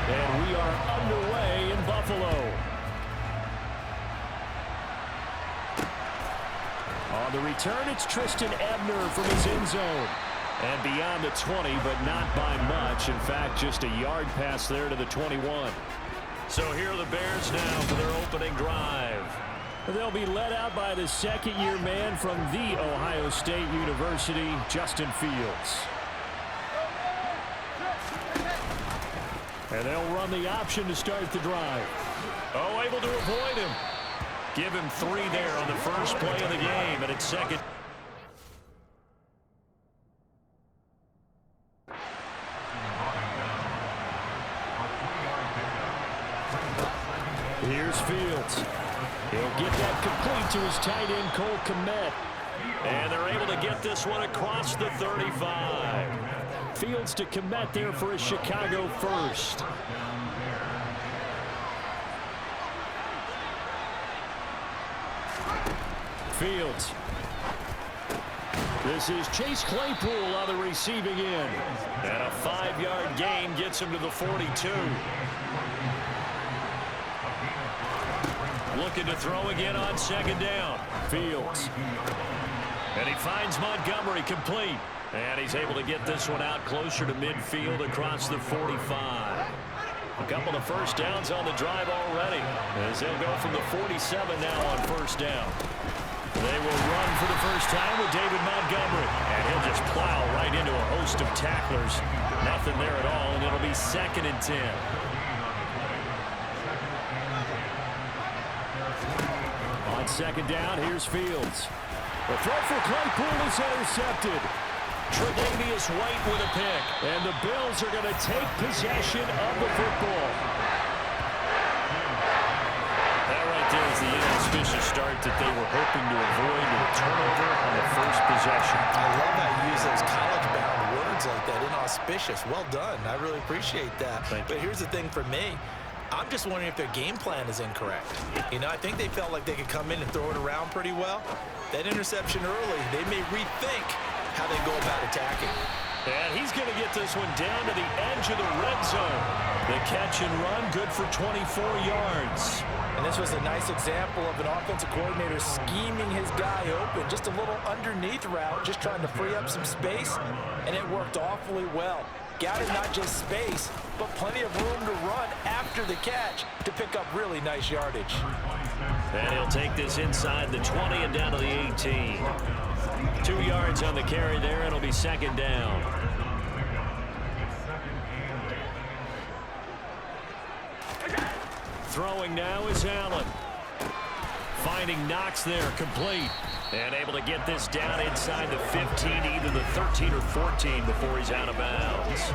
And we are underway in Buffalo. On the return, it's Tristan Ebner from his end zone. And beyond the 20, but not by much. In fact, just a yard pass there to the 21. So here are the Bears now for their opening drive. They'll be led out by the second-year man from The Ohio State University, Justin Fields. And they'll run the option to start the drive. Oh, able to avoid him. Give him 3 there on the first play of the game, and it's second. Here's Fields. He'll get that complete to his tight end, Cole Kmet. And they're able to get this one across the 35. Fields to Kmet there for a Chicago first. Fields. This is Chase Claypool on the receiving end. And a 5-yard gain gets him to the 42. Looking to throw again on second down. Fields. And he finds Montgomery complete. And he's able to get this one out closer to midfield across the 45. A couple of first downs on the drive already, as they'll go from the 47 now on first down. They will run for the first time with David Montgomery. And he'll just plow right into a host of tacklers. Nothing there at all, and it'll be 2nd and 10. On second down, here's Fields. The throw for Claypool is intercepted. Tre'Davious White with a pick. And the Bills are going to take possession of the football. That right there is the inauspicious start that they were hoping to avoid with a turnover on the first possession. I love how you use those college-bound words like that, inauspicious. Well done. I really appreciate that. But here's the thing for me. I'm just wondering if their game plan is incorrect. You know, I think they felt like they could come in and throw it around pretty well. That interception early, they may rethink how they go about attacking. And he's going to get this one down to the edge of the red zone. The catch and run, good for 24 yards. And this was a nice example of an offensive coordinator scheming his guy open. Just a little underneath route, just trying to free up some space, and it worked awfully well. Got him not just space, but plenty of room to run after the catch to pick up really nice yardage. And he'll take this inside the 20 and down to the 18. 2 yards on the carry there, and it'll be second down. Throwing now is Allen. Finding Knox there, complete. And able to get this down inside the 15, either the 13 or 14 before he's out of bounds.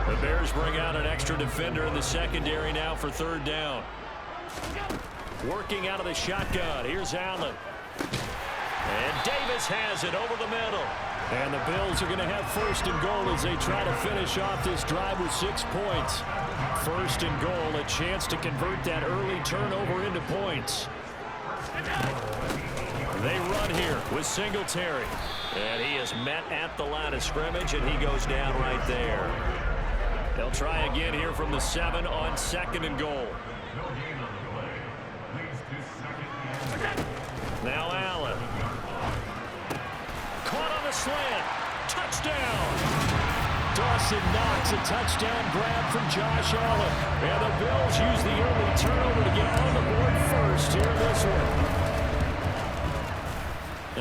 The Bears bring out an extra defender in the secondary now for third down. Working out of the shotgun. Here's Allen. And Davis has it over the middle. And the Bills are going to have first and goal as they try to finish off this drive with 6 points. First and goal, a chance to convert that early turnover into points. They run here with Singletary. And he is met at the line of scrimmage, and he goes down right there. They'll try again here from the 7 on second and goal. Now Allen. Caught on the slant. Touchdown. Dawson Knox, a touchdown grab from Josh Allen. And the Bills use the early turnover to get on the board first here in this one.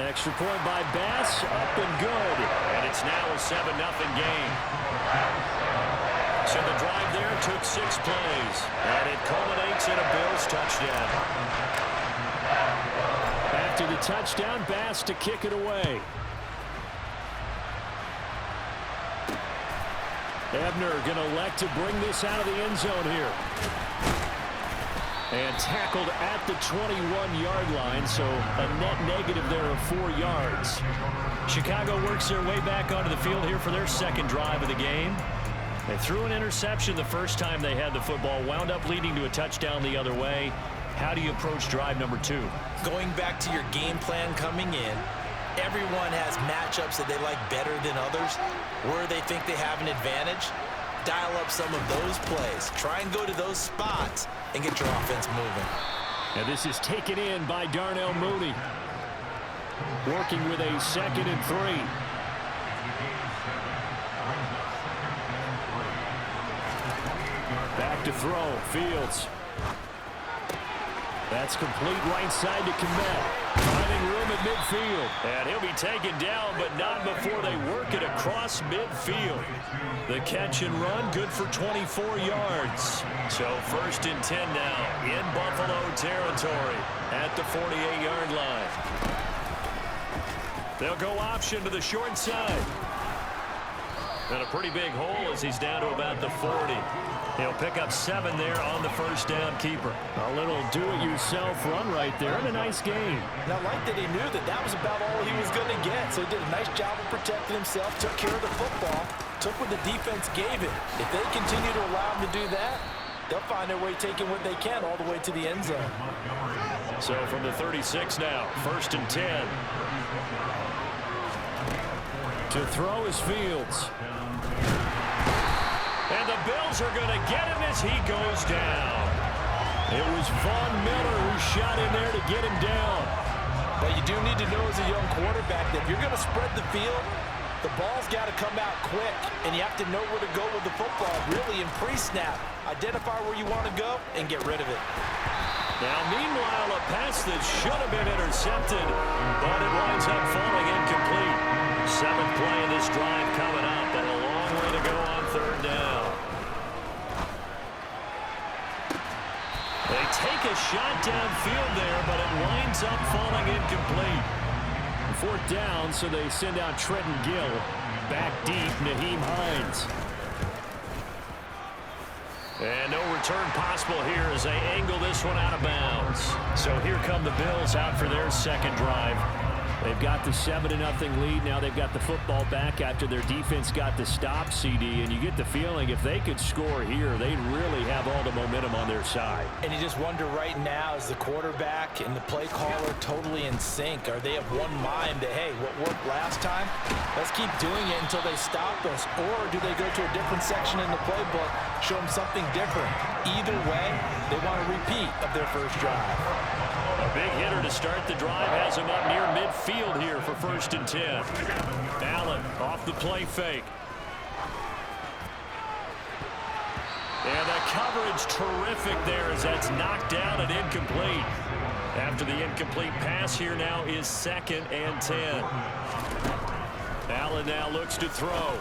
Extra point by Bass, up and good. And it's now a 7-0 game. So the drive there took 6 plays. And it culminates in a Bills touchdown. After the touchdown, Bass to kick it away. Ebner going to elect to bring this out of the end zone here. And tackled at the 21-yard line, so a net negative there of 4 yards. Chicago works their way back onto the field here for their second drive of the game. They threw an interception the first time they had the football, wound up leading to a touchdown the other way. How do you approach drive number 2? Going back to your game plan coming in, everyone has matchups that they like better than others, where they think they have an advantage. dial up some of those plays. Try and go to those spots and get your offense moving. And this is taken in by Darnell Mooney. Working with a 2nd and 3. Back to throw. Fields. That's complete right side to Kmet. Finding room at midfield. And he'll be taken down, but not before they work it across midfield. The catch and run, good for 24 yards. So 1st and 10 now in Buffalo territory at the 48-yard line. They'll go option to the short side. And a pretty big hole as he's down to about the 40. He'll pick up 7 there on the first down keeper. A little do-it-yourself run right there and a nice game. And I like that he knew that that was about all he was going to get. So he did a nice job of protecting himself, took care of the football, took what the defense gave him. If they continue to allow him to do that, they'll find their way taking what they can all the way to the end zone. So from the 36 now, 1st and 10. To throw is Fields. And the Bills are going to get him as he goes down. It was Von Miller who shot in there to get him down. But you do need to know as a young quarterback that if you're going to spread the field, the ball's got to come out quick, and you have to know where to go with the football, really in pre-snap. Identify where you want to go and get rid of it. Now, meanwhile, a pass that should have been intercepted, but it winds up falling incomplete. 7th play of this drive coming up, and a long way to go on 3rd down. They take a shot downfield there, but it winds up falling incomplete. 4th down, so they send out Trenton Gill. Back deep, Naheem Hines. And no return possible here as they angle this one out of bounds. So here come the Bills out for their 2nd drive. They've got the 7-0 lead. Now they've got the football back after their defense got the stop, CD. And you get the feeling if they could score here, they'd really have all the momentum on their side. And you just wonder right now, is the quarterback and the play caller totally in sync? Are they of one mind that, hey, what worked last time, let's keep doing it until they stop us? Or do they go to a different section in the playbook, show them something different? Either way, they want a repeat of their first drive. A big hitter to start the drive has him up near midfield here for 1st and 10. Allen off the play fake. And the coverage terrific there as that's knocked down and incomplete. After the incomplete pass, here now is 2nd and 10. Allen now looks to throw.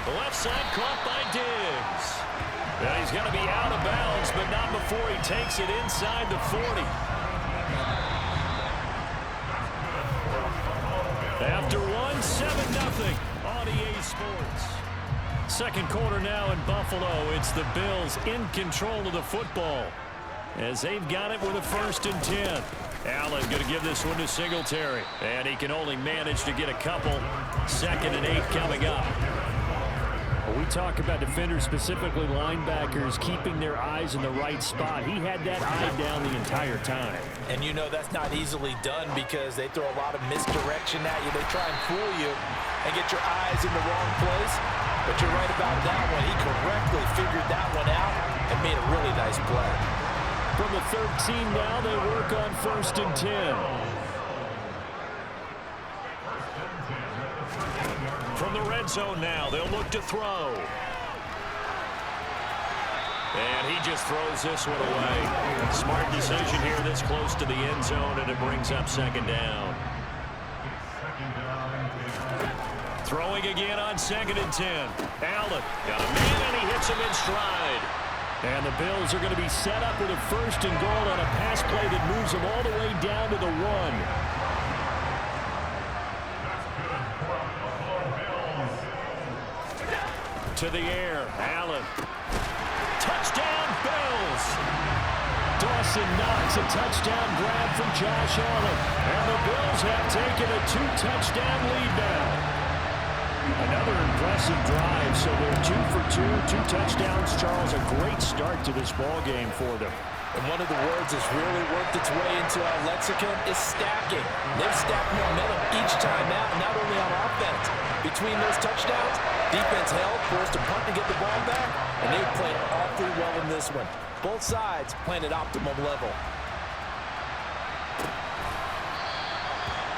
The left side caught by Diggs. And he's going to be out of bounds, but not before he takes it inside the 40. After one, 7-0 on EA Sports. 2nd quarter now in Buffalo. It's the Bills in control of the football as they've got it with a 1st and 10. Allen going to give this one to Singletary. And he can only manage to get a couple. 2nd and 8 coming up. We talk about defenders, specifically linebackers, keeping their eyes in the right spot. He had that eye down the entire time. And you know that's not easily done because they throw a lot of misdirection at you. They try and fool you and get your eyes in the wrong place. But you're right about that one. He correctly figured that one out and made a really nice play. From the 13 now, they work on 1st and 10. From the red zone now, they'll look to throw. And he just throws this one away. Smart decision here this close to the end zone, and it brings up 2nd down. Throwing again on 2nd and 10. Allen got a man, and he hits him in stride. And the Bills are going to be set up with a 1st and goal on a pass play that moves them all the way down to the 1. To the air, Allen. Touchdown, Bills! Dawson Knox, a touchdown grab from Josh Allen. And the Bills have taken a 2-touchdown lead now. Another impressive drive, so they're 2 for 2 touchdowns. Charles, a great start to this ball game for them. And one of the words that's really worked its way into our lexicon is stacking. They've stacked momentum each time out, not only on offense. Between those touchdowns, Defense held, forced to punt to get the ball back, and they played awfully well in this one. Both sides playing at optimum level.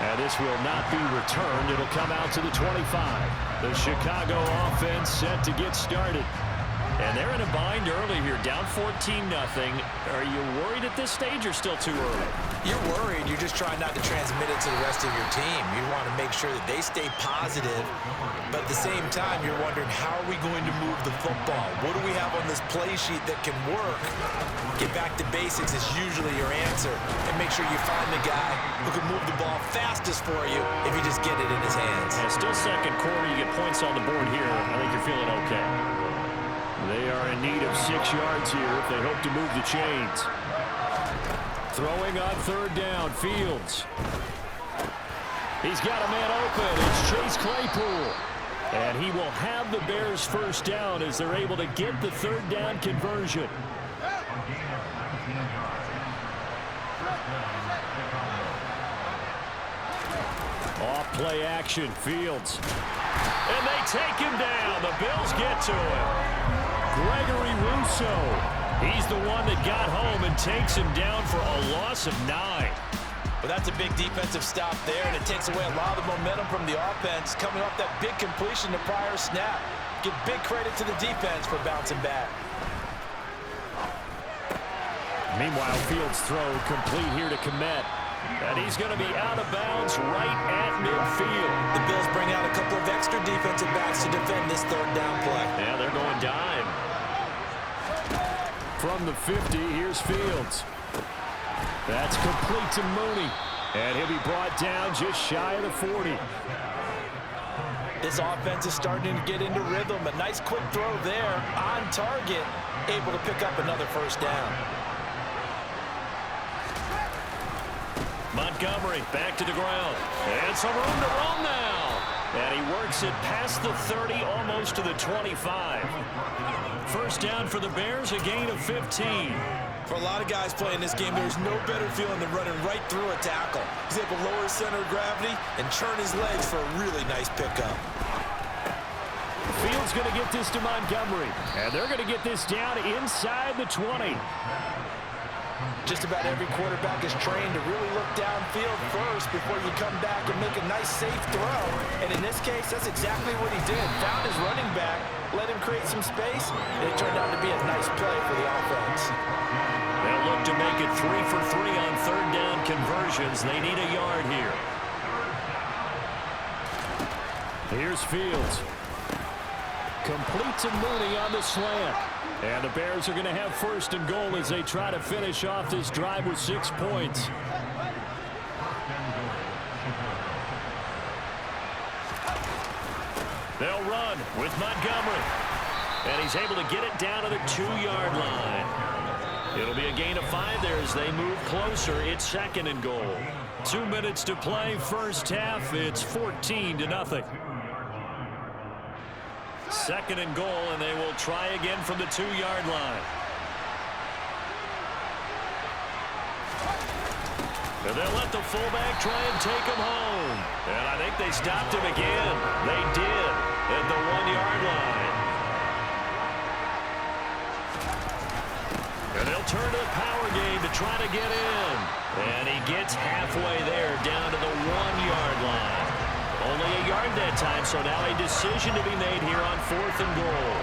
And this will not be returned. It'll come out to the 25. The Chicago offense set to get started. And they're in a bind early here, down 14-0. Are you worried at this stage or still too early? You're worried. You're just trying not to transmit it to the rest of your team. You want to make sure that they stay positive. But at the same time, you're wondering, how are we going to move the football? What do we have on this play sheet that can work? Get back to basics is usually your answer. And make sure you find the guy who can move the ball fastest for you if you just get it in his hands. And still second quarter. You get points on the board here. I think you're feeling okay. They are in need of 6 yards here if they hope to move the chains. Throwing on third down, Fields. He's got a man open. It's Chase Claypool. And he will have the Bears first down as they're able to get the third down conversion. Off play action, Fields. And they take him down. The Bills get to him. Gregory Rousseau. He's the one that got home and takes him down for a loss of 9. Well, that's a big defensive stop there, and it takes away a lot of the momentum from the offense coming off that big completion the prior snap. Give big credit to the defense for bouncing back. Meanwhile, Fields' throw complete here to Kmet. And he's going to be out of bounds right at midfield. The Bills bring out a couple of extra defensive backs to defend this third down play. Yeah, they're going dime. From the 50, here's Fields. That's complete to Mooney. And he'll be brought down just shy of the 40. This offense is starting to get into rhythm. A nice quick throw there on target. Able to pick up another first down. Montgomery back to the ground. And some room to run now. And he works it past the 30, almost to the 25. First down for the Bears, a gain of 15. For a lot of guys playing this game, there's no better feeling than running right through a tackle. He's able to lower his center of gravity and churn his legs for a really nice pickup. Fields going to get this to Montgomery. And they're going to get this down inside the 20. Just about every quarterback is trained to really look downfield first before you come back and make a nice, safe throw. And in this case, that's exactly what he did. Found his running back, let him create some space, and it turned out to be a nice play for the offense. They'll look to make it 3 for 3 on third down conversions. They need a yard here. Here's Fields. Complete to Mooney on the slant. And the Bears are going to have first and goal as they try to finish off this drive with 6 points. They'll run with Montgomery. And he's able to get it down to the 2-yard line. It'll be a gain of 5 there as they move closer. It's second and goal. 2 minutes to play first half. It's 14-0. Second and goal, and they will try again from the 2-yard line. And they'll let the fullback try and take him home. And I think they stopped him again. They did at the 1-yard line. And they'll turn to the power game to try to get in. And he gets halfway there down to the 1-yard line. Only a yard that time, so now a decision to be made here on 4th and goal.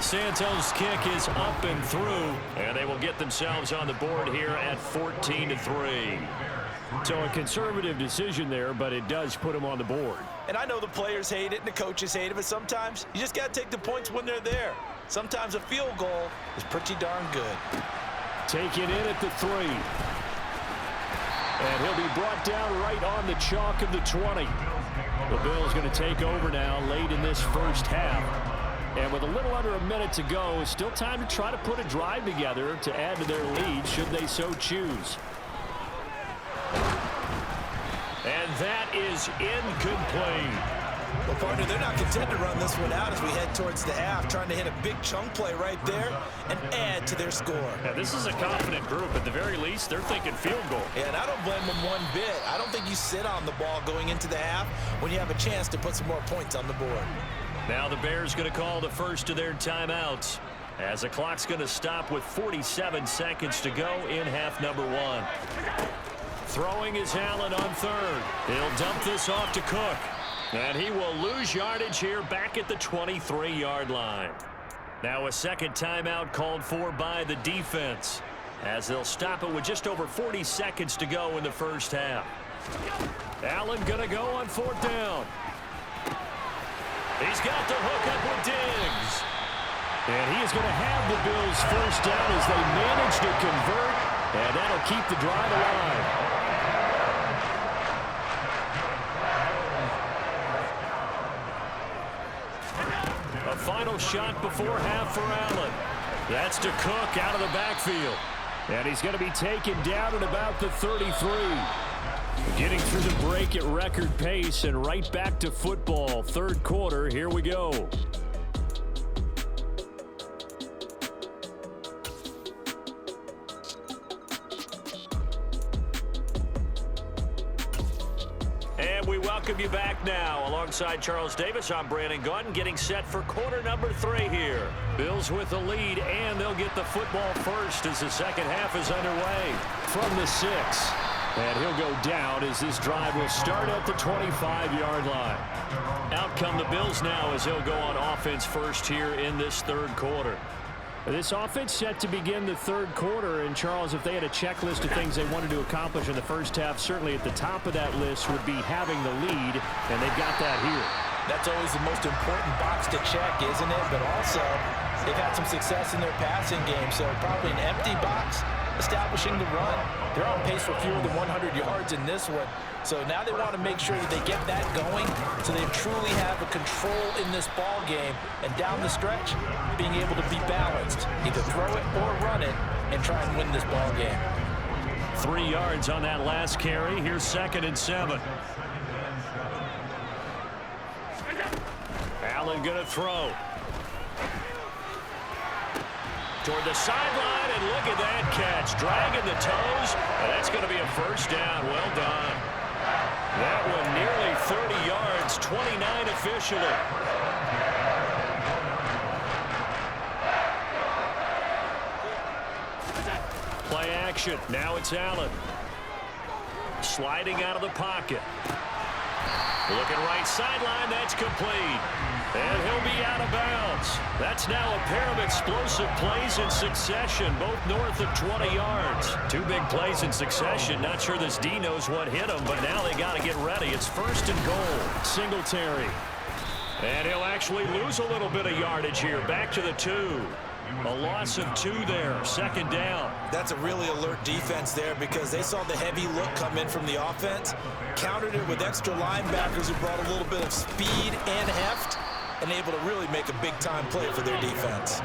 Santos' kick is up and through, and they will get themselves on the board here at 14-3. So a conservative decision there, but it does put them on the board. And I know the players hate it and the coaches hate it, but sometimes you just got to take the points when they're there. Sometimes a field goal is pretty darn good. Taken in at the 3. And he'll be brought down right on the chalk of the 20. The Bills going to take over now late in this first half. And with a little under a minute to go, it's still time to try to put a drive together to add to their lead should they so choose. And that is incomplete. Well, partner, they're not content to run this one out as we head towards the half, trying to hit a big chunk play right there and add to their score. Yeah, this is a confident group. At the very least, they're thinking field goal. Yeah, and I don't blame them one bit. I don't think you sit on the ball going into the half when you have a chance to put some more points on the board. Now the Bears going to call the first of their timeouts as the clock's going to stop with 47 seconds to go in half number one. Throwing is Allen on third. He'll dump this off to Cook. And he will lose yardage here back at the 23-yard line. Now a second timeout called for by the defense as they'll stop it with just over 40 seconds to go in the first half. Allen going to go on fourth down. He's got the hook up with Diggs. And he is going to have the Bills first down as they manage to convert. And that'll keep the drive alive. A final shot before half for Allen. That's to Cook out of the backfield. And he's going to be taken down at about the 33. Getting through the break at record pace and right back to football. Third quarter, here we go. And we welcome you back now. Alongside Charles Davis, I'm Brandon Gaudin, getting set for quarter number 3 here. Bills with the lead, and they'll get the football first as the second half is underway. From the 6. And he'll go down as this drive will start at the 25-yard line. Out come the Bills now as he'll go on offense first here in this third quarter. This offense set to begin the third quarter, and Charles, if they had a checklist of things they wanted to accomplish in the first half, certainly at the top of that list would be having the lead, and they've got that here. That's always the most important box to check, isn't it? But also, they've had some success in their passing game, so probably an empty box establishing the run. They're on pace for fewer than 100 yards in this one. So now they want to make sure that they get that going so they truly have a control in this ball game. And down the stretch, being able to be balanced. Either throw it or run it and try and win this ball game. 3 yards on that last carry. Here's 2nd and 7. Allen going to throw. Toward the sideline, and look at that catch. Dragging the toes, and that's going to be a first down. Well done. That one nearly 30 yards, 29 officially. Play action. Now it's Allen. Sliding out of the pocket. Looking right sideline, that's complete. And he'll be out of bounds. That's now a pair of explosive plays in succession, both north of 20 yards. 2 big plays in succession. Not sure this D knows what hit him, but now they got to get ready. It's 1st and goal. Singletary. And he'll actually lose a little bit of yardage here. Back to the 2. A loss of 2 there. 2nd down. That's a really alert defense there because they saw the heavy look come in from the offense, countered it with extra linebackers who brought a little bit of speed and heft, and able to really make a big-time play for their defense.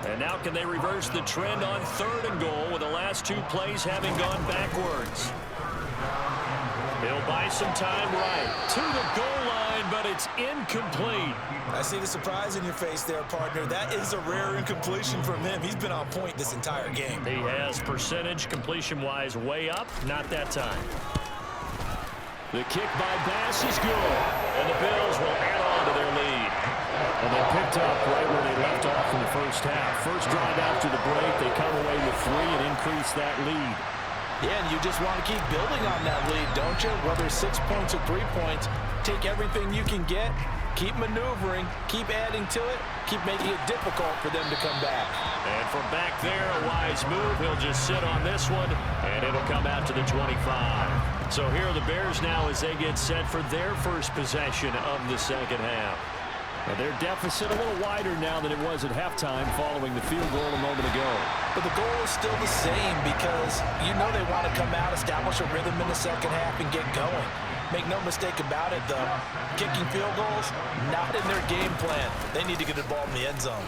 And now can they reverse the trend on 3rd and goal with the last 2 plays having gone backwards? He'll buy some time right to the goal line, but it's incomplete. I see the surprise in your face there, partner. That is a rare incompletion from him. He's been on point this entire game. He has percentage completion-wise way up. Not that time. The kick by Bass is good, and the Bills will add on to their lead. And they picked up right where they left off in the first half. First drive after the break, they come away with 3 and increase that lead. Yeah, and you just want to keep building on that lead, don't you? Whether 6 points or 3 points, take everything you can get, keep maneuvering, keep adding to it, keep making it difficult for them to come back. And from back there, a wise move. He'll just sit on this one, and it'll come out to the 25. So here are the Bears now as they get set for their first possession of the second half. And their deficit a little wider now than it was at halftime following the field goal a moment ago. But the goal is still the same because you know they want to come out, establish a rhythm in the second half, and get going. Make no mistake about it, though. Kicking field goals, not in their game plan. They need to get the ball in the end zone.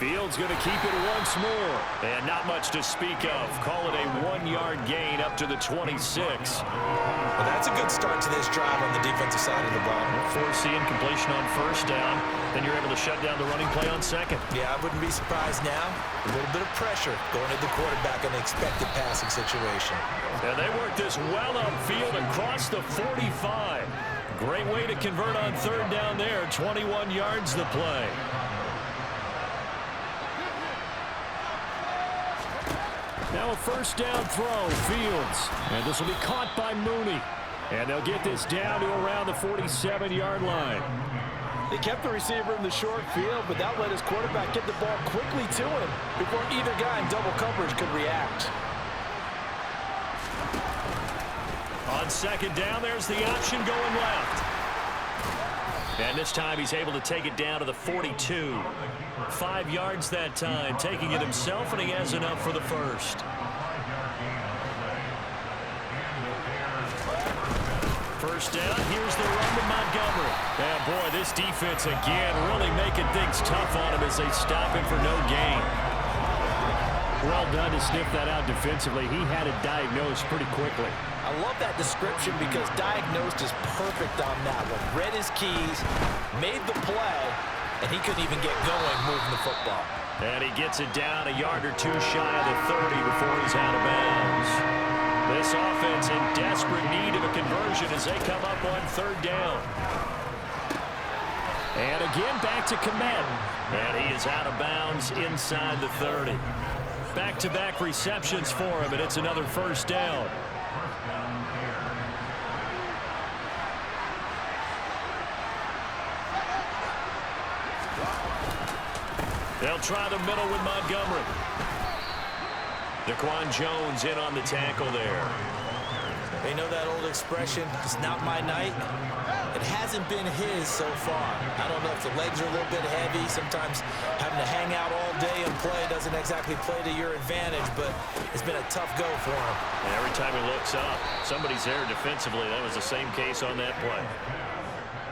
Fields going to keep it once more. And not much to speak of. Call it a 1-yard 3-yard gain up to the 26. Well, that's a good start to this drive on the defensive side of the ball. Force the incompletion on first down. Then you're able to shut down the running play on second. Yeah, I wouldn't be surprised now. A little bit of pressure going to the quarterback in the expected passing situation. And they work this well upfield across the 45. Great way to convert on third down there. 21 yards the play. Now a first down throw, Fields. And this will be caught by Mooney. And they'll get this down to around the 47-yard line. They kept the receiver in the short field, but that let his quarterback get the ball quickly to him before either guy in double coverage could react. On second down, there's the option going left. And this time he's able to take it down to the 42. 5 yards that time, taking it himself, and he has enough for the first. First down, here's the run to Montgomery. And boy, this defense again really making things tough on him as they stop him for no gain. Well done to sniff that out defensively. He had it diagnosed pretty quickly. I love that description because diagnosed is perfect on that one. Read his keys, made the play, and he couldn't even get going moving the football. And he gets it down a yard or two shy of the 30 before he's out of bounds. This offense in desperate need of a conversion as they come up on third down. And again back to Komet. And he is out of bounds inside the 30. Back-to-back receptions for him, and it's another first down. They'll try the middle with Montgomery. Daquan Jones in on the tackle there. They know that old expression, it's not my night. It hasn't been his so far. I don't know if the legs are a little bit heavy. Sometimes having to hang out all day and play doesn't exactly play to your advantage, but it's been a tough go for him. And every time he looks up, somebody's there defensively. That was the same case on that play.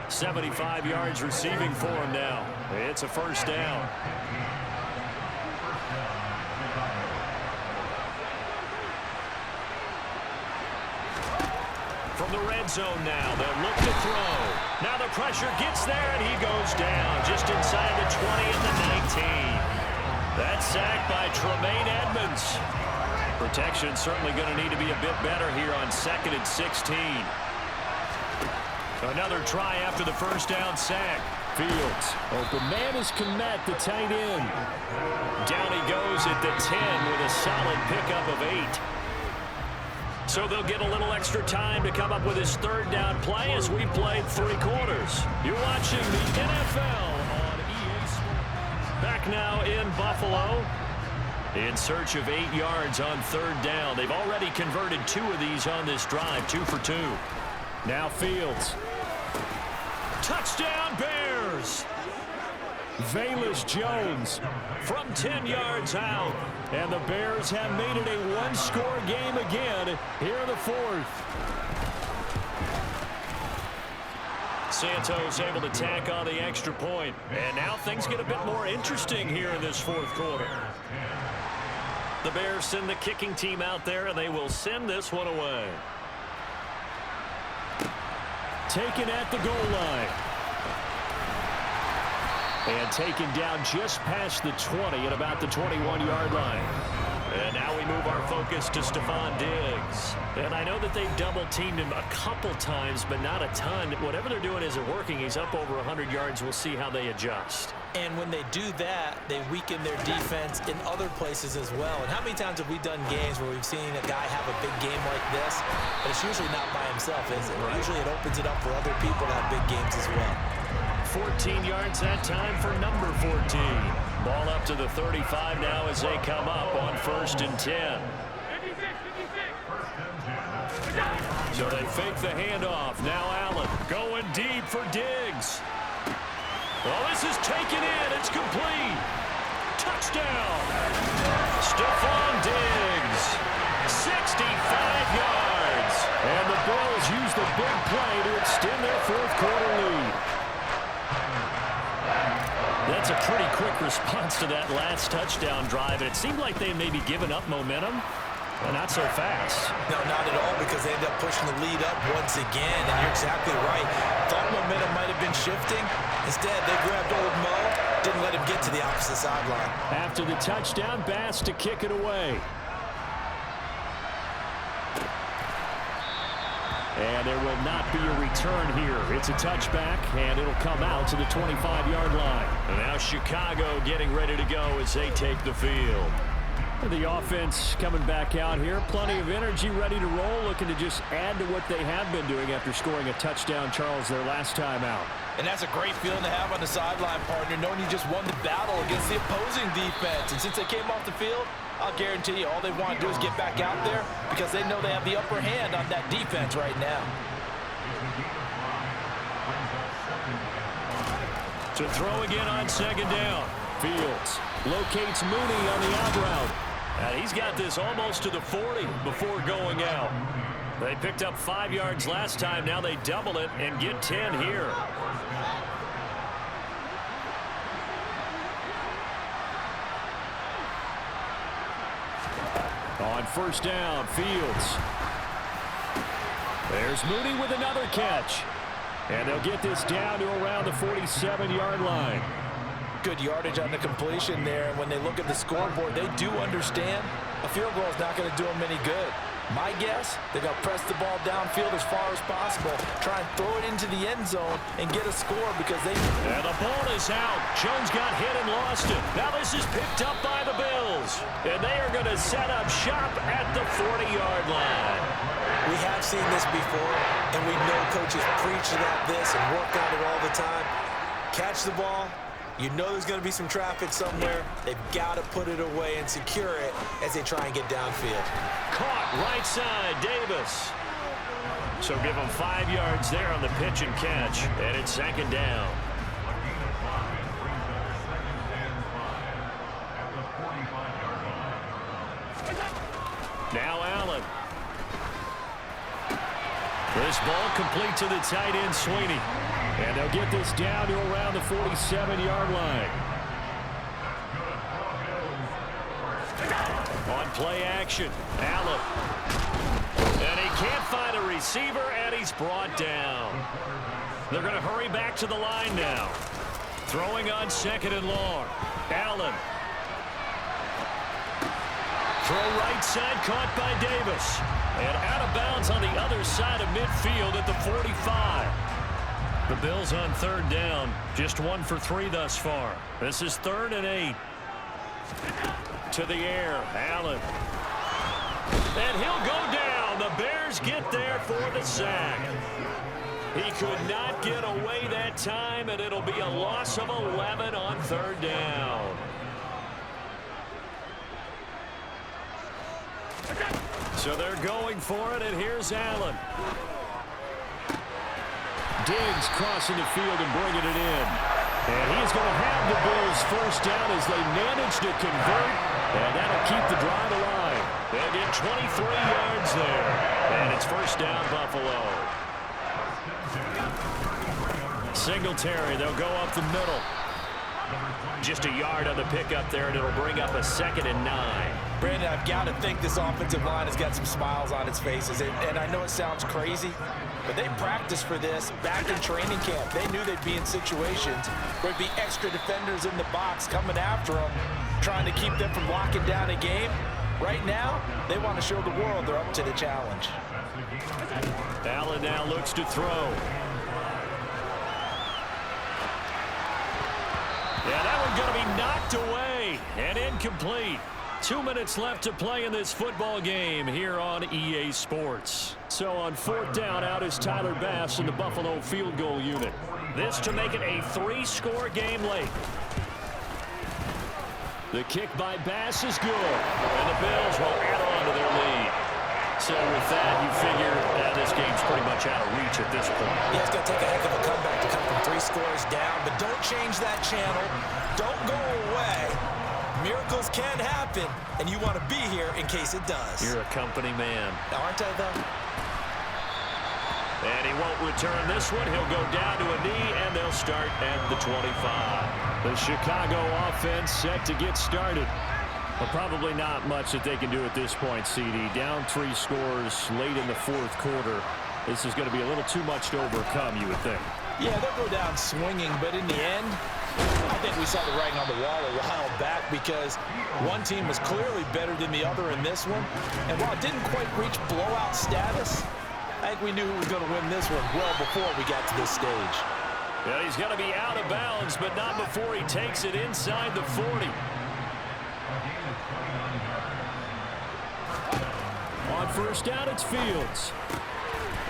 75 yards receiving for him now. It's a first down. From the red zone now, they'll look to throw. Now the pressure gets there, and he goes down just inside the 20 and the 19. That's sacked by Tremaine Edmonds. Protection certainly going to need to be a bit better here on 2nd and 16. Another try after the first down sack. Fields. Open man is Komet, the tight end. Down he goes at the 10 with a solid pickup of 8. So they'll get a little extra time to come up with his third down play as we played 3 quarters. You're watching the NFL on EA Sports. Back now in Buffalo. In search of 8 yards on third down. They've already converted 2 of these on this drive, 2 for 2. Now Fields. Touchdown Bears! Velus Jones from 10 yards out. And the Bears have made it a one-score game again here in the 4th. Santos able to tack on the extra point. And now things get a bit more interesting here in this 4th quarter. The Bears send the kicking team out there, and they will send this one away. Taken at the goal line. And taken down just past the 20 at about the 21-yard line. And now we move our focus to Stephon Diggs. And I know that they've double-teamed him a couple times, but not a ton. Whatever they're doing isn't working. He's up over 100 yards. We'll see how they adjust. And when they do that, they weaken their defense in other places as well. And how many times have we done games where we've seen a guy have a big game like this, but it's usually not by himself, is it? Right. Usually it opens it up for other people to have big games as well. 14 yards that time for number 14. Ball up to the 35 now as they come up on 1st and 10. So they fake the handoff. Now Allen going deep for Diggs. Well, this is taken in. It's complete. Touchdown. Stephon Diggs. 65 yards. And the Bills use the big play to extend their 4th quarter lead. That's a pretty quick response to that last touchdown drive. And it seemed like they may be giving up momentum. Not so fast. No, not at all, because they end up pushing the lead up once again, and you're exactly right. Thought momentum might have been shifting. Instead, they grabbed old Mo, didn't let him get to the opposite sideline. After the touchdown, Bass to kick it away. And there will not be a return here. It's a touchback, and it'll come out to the 25-yard line. And now Chicago getting ready to go as they take the field. The offense coming back out here. Plenty of energy, ready to roll, looking to just add to what they have been doing after scoring a touchdown, Charles, their last time out. And that's a great feeling to have on the sideline, partner, knowing you just won the battle against the opposing defense. And since they came off the field, I'll guarantee you all they want to do is get back out there because they know they have the upper hand on that defense right now. To throw again on second down. Fields locates Mooney on the out route. And he's got this almost to the 40 before going out. They picked up 5 yards last time. Now they double it and get 10 here. On first down, Fields. There's Mooney with another catch. And they'll get this down to around the 47-yard line. Good yardage on the completion there. And when they look at the scoreboard, they do understand a field goal is not going to do them any good. My guess, they're going to press the ball downfield as far as possible, try and throw it into the end zone and get a score because they... And the ball is out. Jones got hit and lost it. Now this is picked up by the Bills. And they are going to set up shop at the 40-yard line. We have seen this before, and we know coaches preach about this and work on it all the time. Catch the ball. You know there's going to be some traffic somewhere. They've got to put it away and secure it as they try and get downfield. Caught right side, Davis. So give them 5 yards there on the pitch and catch. And it's second down. Now Allen. This ball complete to the tight end, Sweeney. And they'll get this down to around the 47-yard line. On play action, Allen. And he can't find a receiver, and he's brought down. They're going to hurry back to the line now. Throwing on second and long. Allen. Throw right side, caught by Davis. And out of bounds on the other side of midfield at the 45. The Bills on third down, just 1 for 3 thus far. This is 3rd and 8. To the air, Allen. And he'll go down. The Bears get there for the sack. He could not get away that time, and it'll be a loss of 11 on third down. So they're going for it, and here's Allen. Diggs crossing the field and bringing it in. And he's going to have the Bills first down as they manage to convert. And that'll keep the drive alive. They'll get 23 yards there. And it's first down, Buffalo. Singletary, they'll go up the middle. Just a yard on the pickup there, and it'll bring up a 2nd and 9. Brandon, I've got to think this offensive line has got some smiles on its faces. And I know it sounds crazy, but they practiced for this back in training camp. They knew they'd be in situations where there'd be extra defenders in the box coming after them, trying to keep them from locking down a game. Right now, they want to show the world they're up to the challenge. Allen now looks to throw. Yeah, that one's going to be knocked away and incomplete. 2 minutes left to play in this football game here on EA Sports. So on fourth down, out is Tyler Bass in the Buffalo field goal unit. This to make it a 3-score game late. The kick by Bass is good, and the Bills will add on to their lead. So with that, you figure this game's pretty much out of reach at this point. Yeah, it's going to take a heck of a comeback to come from 3 scores down, but don't change that channel. Don't go away. Miracles can happen, and you want to be here in case it does. You're a company man. Aren't I, though? And he won't return this one. He'll go down to a knee, and they'll start at the 25. The Chicago offense set to get started. Well, probably not much that they can do at this point, CD. Down 3 scores late in the fourth quarter. This is going to be a little too much to overcome, you would think. Yeah, they'll go down swinging, but in the end, I think we saw the writing on the wall a while back because one team was clearly better than the other in this one. And while it didn't quite reach blowout status, I think we knew who was going to win this one well before we got to this stage. Yeah, he's going to be out of bounds, but not before he takes it inside the 40. On first down, it's Fields.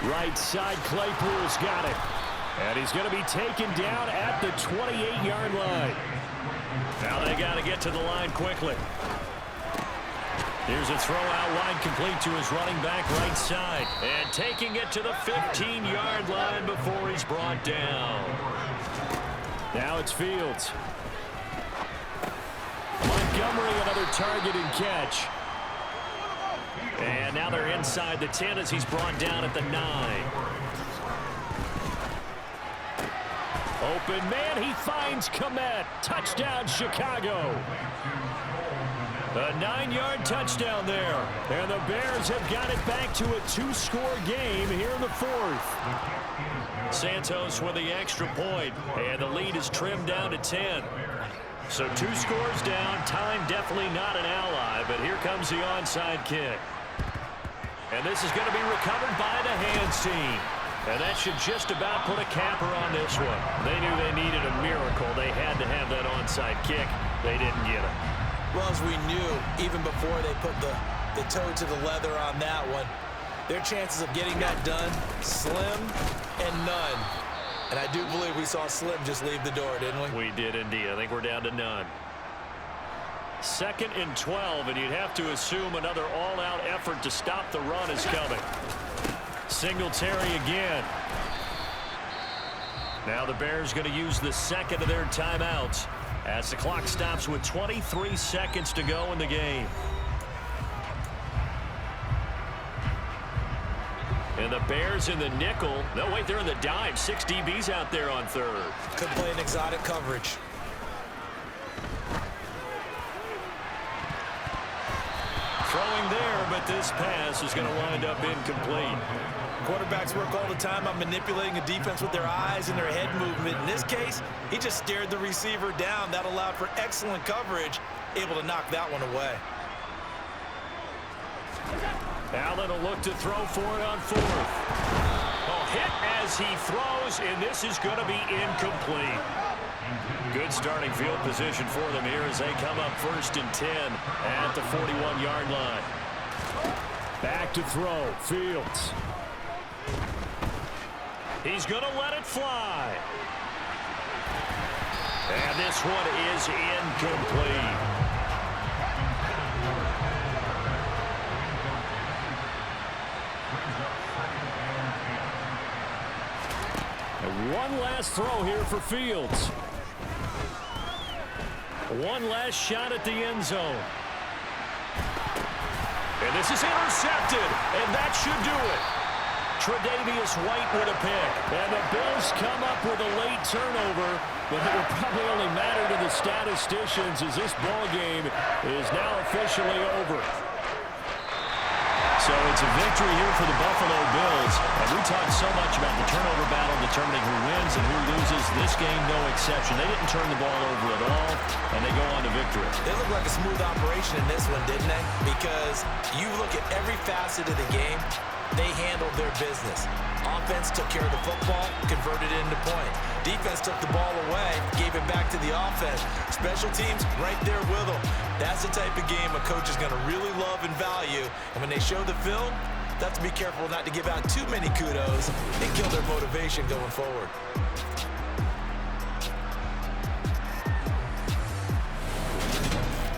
Right side, Claypool's got it. And he's going to be taken down at the 28-yard line. Now they got to get to the line quickly. Here's a throw out wide, complete to his running back right side. And taking it to the 15-yard line before he's brought down. Now it's Fields. Montgomery, another target and catch. And now they're inside the 10 as he's brought down at the 9. Open man, he finds Komet. Touchdown, Chicago. A 9-yard touchdown there. And the Bears have got it back to a 2-score game here in the fourth. Santos with the extra point, and the lead is trimmed down to 10. So 2 scores down. Time definitely not an ally, but here comes the onside kick. And this is going to be recovered by the hands team. And that should just about put a capper on this one. They knew they needed a miracle. They had to have that onside kick. They didn't get it. Well, as we knew, even before they put the toe to the leather on that one, their chances of getting that done, slim and none. And I do believe we saw Slim just leave the door, didn't we? We did indeed. I think we're down to none. 2nd and 12, and you'd have to assume another all-out effort to stop the run is coming. Singletary again. Now the Bears going to use the second of their timeouts as the clock stops with 23 seconds to go in the game. And the Bears in the nickel. No, wait, they're in the dime. 6 DBs out there on third. Could play an exotic coverage. Throwing there, but this pass is going to wind up incomplete. Quarterbacks work all the time on manipulating a defense with their eyes and their head movement. In this case, he just stared the receiver down. That allowed for excellent coverage, able to knock that one away. Allen will look to throw for it on 4th. Oh, hit as he throws, and this is going to be incomplete. Good starting field position for them here as they come up 1st and 10 at the 41-yard line. Back to throw, Fields. He's going to let it fly. And this one is incomplete. And one last throw here for Fields. One last shot at the end zone. And this is intercepted, and that should do it. Tre'Davious White with a pick. And the Bills come up with a late turnover, but it will probably only matter to the statisticians as this ball game is now officially over. So it's a victory here for the Buffalo Bills. And we talked so much about the turnover battle determining who wins and who loses. This game, no exception. They didn't turn the ball over at all, and they go on to victory. They look like a smooth operation in this one, didn't they? Because you look at every facet of the game, they handled their business. Offense took care of the football, converted it into point. Defense took the ball away, gave it back to the offense. Special teams right there with them. That's the type of game a coach is going to really love and value. And when they show the film, they have to be careful not to give out too many kudos and kill their motivation going forward.